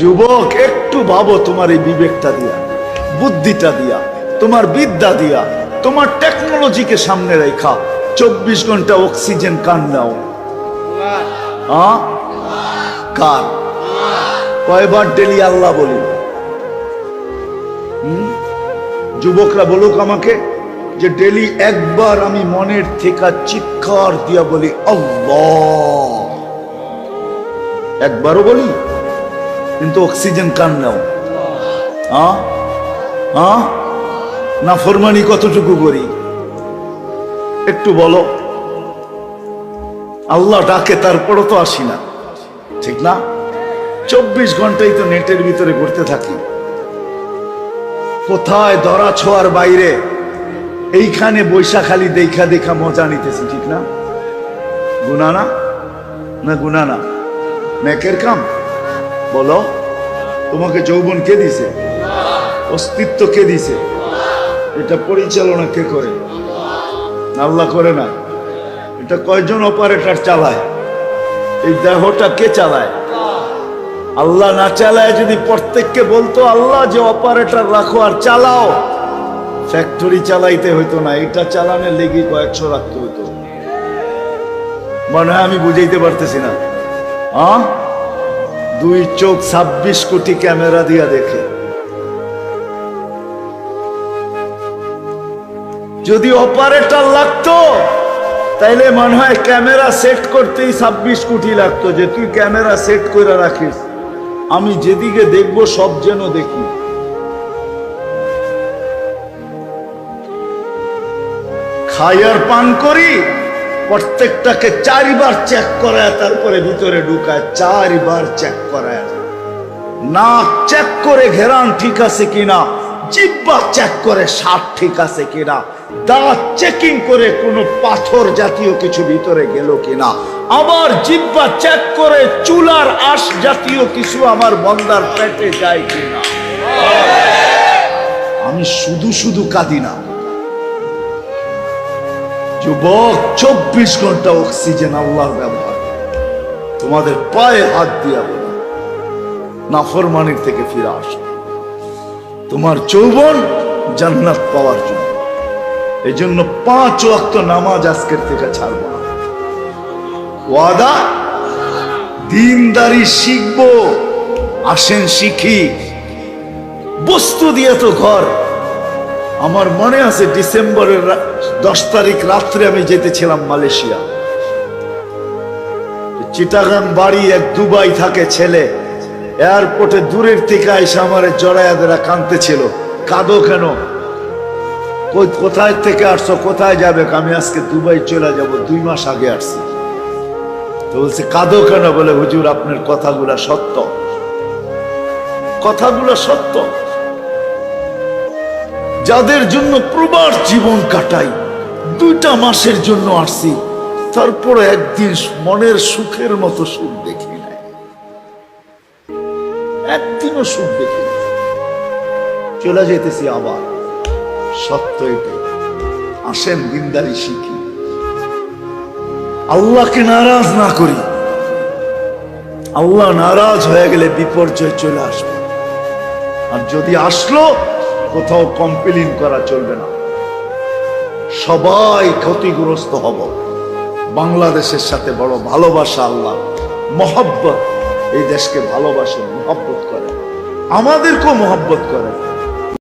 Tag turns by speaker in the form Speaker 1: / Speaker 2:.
Speaker 1: যুবক, একটু ভাবো তোমার এই বিবেকটা দিয়া, বুদ্ধিটা দিয়া, তোমার বিদ্যা দিয়া, তোমার টেকনোলজিকে সামনে রেখা 24 ঘন্টা অক্সিজেন কান নাও। কার? কয়বার ডেলি আল্লাহ বলি? যুবকরা বলুক আমাকে যে ডেলি একবার আমি মনের থেকে চিৎকার দিয়া বলি আল্লাহ। একবারও বলি, কিন্তু অক্সিজেন কান নাও। না ফরমানি কতটুকু করি একটু বলো। আল্লাহ ডাকে, তারপরও তো আসি না, ঠিক না? 24 ঘন্টাই তো নেটের ভিতরে ঘুরতে থাকি। কোথায় ধরা ছোঁয়ার বাইরে, এইখানে বৈশা খালি দেখা দেখা মজা নিতেছি, ঠিক না? গুনাহ না? না গুনাহ না? নেকের কাম। বলো, তোমাকে যৌবন কে দিছে? অস্তিত্ব কে দিছে? এটা পরিচালনা কে করে? আল্লাহ করে না? এটা কয়জন অপারেটর চালায়? এই দেহটা কে চালায়? আল্লাহ না চালায় যদি প্রত্যেককে বলতো আল্লাহ যে অপারেটর রাখো আর চালাও, ফ্যাক্টরি চালাইতে হইতো না, এটা চালানোর লেগে কয়েকশো রাখতে হইতো। মনে হয় আমি বুঝাইতে পারতেছি না? 2 চোখ 26 কোটি ক্যামেরা দিয়া দেখে। যদি অপারেটর লাগতো তাইলে মনে হয় ক্যামেরা সেট করতেই 26 কোটি লাগতো, যে তুই ক্যামেরা সেট করে রাখিস, আমি যেদিকে দেখবো সব যেন দেখি। খাই আর পান করি, প্রত্যেকটাকে 4 বার চেক করায় তারপরে ভিতরে ঢুকায়, 4 বার চেক করায়। নাক চেক করে ঘেরান ঠিক আছে কিনা, জিহ্বা চেক করে স্বাদ ঠিক আছে কিনা, দাঁত চেকিং করে কোনো পাথর জাতীয় কিছু ভিতরে গেল কিনা, আবার জিহ্বা চেক করে চুলার আঁশ জাতীয় কিছু আমার বন্দার পেটে যায় কিনা। আমি শুধু শুধু কাঁদি না যুবক, 24 ঘন্টা অক্সিজেন আল্লাহর ব্যবহার। তোমাদের পায়ে হাত দিয়া বলি, নাফরমানির থেকে ফিরে আসো। তোমার যৌবন জান্নাত পাওয়ার জন্য, এই জন্য 5 ওয়াক্ত নামাজ আজকের থেকে ছাড়বো না। ওয়াদা? দিনদারি শিখবো, আসেন শিখি। বস্তু দিয়ে তো ঘর। আমার মনে আছে ডিসেম্বরের 10 তারিখ রাত্রে আমি যেতেছিলাম মালয়েশিয়া। চিটাগাং বাড়ি, এক দুবাই থাকে ছেলে, এয়ারপোর্টে দূরের থেকে আইসা আমার জড়াইয়া দেরা কাঁদতেছিল। কাঁদো কেন? কোথায় থেকে আসছো, কোথায় যাবে? আমি আজকে দুবাই চলে যাব, 2 মাস আগে আসছি। তো বলছে কাঁদো কেন? বলে হুজুর আপনার কথাগুলা সত্য, কথাগুলো সত্য। যাদের জন্য প্রবাস জীবন কাটাই, 2টা মাসের জন্য আসছি, তারপরে একদিন মনের সুখের মতো সুখ দেখি নাই, একদিনও সুখ দেখি নাই। চলে যেতেছি আবার। সত্য এটাই। আসেন দিনদারি শিখি, আল্লাহকে নারাজ না করি। আল্লাহ নারাজ হয়ে গেলে বিপর্যয় চলে আসবে। আর যদি আসলো, কোথাও কমপ্লেইন করা চলবে না, সবাই ক্ষতিগ্রস্ত হব। বাংলাদেশের সাথে বড় ভালোবাসা, আল্লাহ মহব্বত, এই দেশকে ভালোবাসেন, মহব্বত করেন, আমাদেরকেও মহব্বত করেন।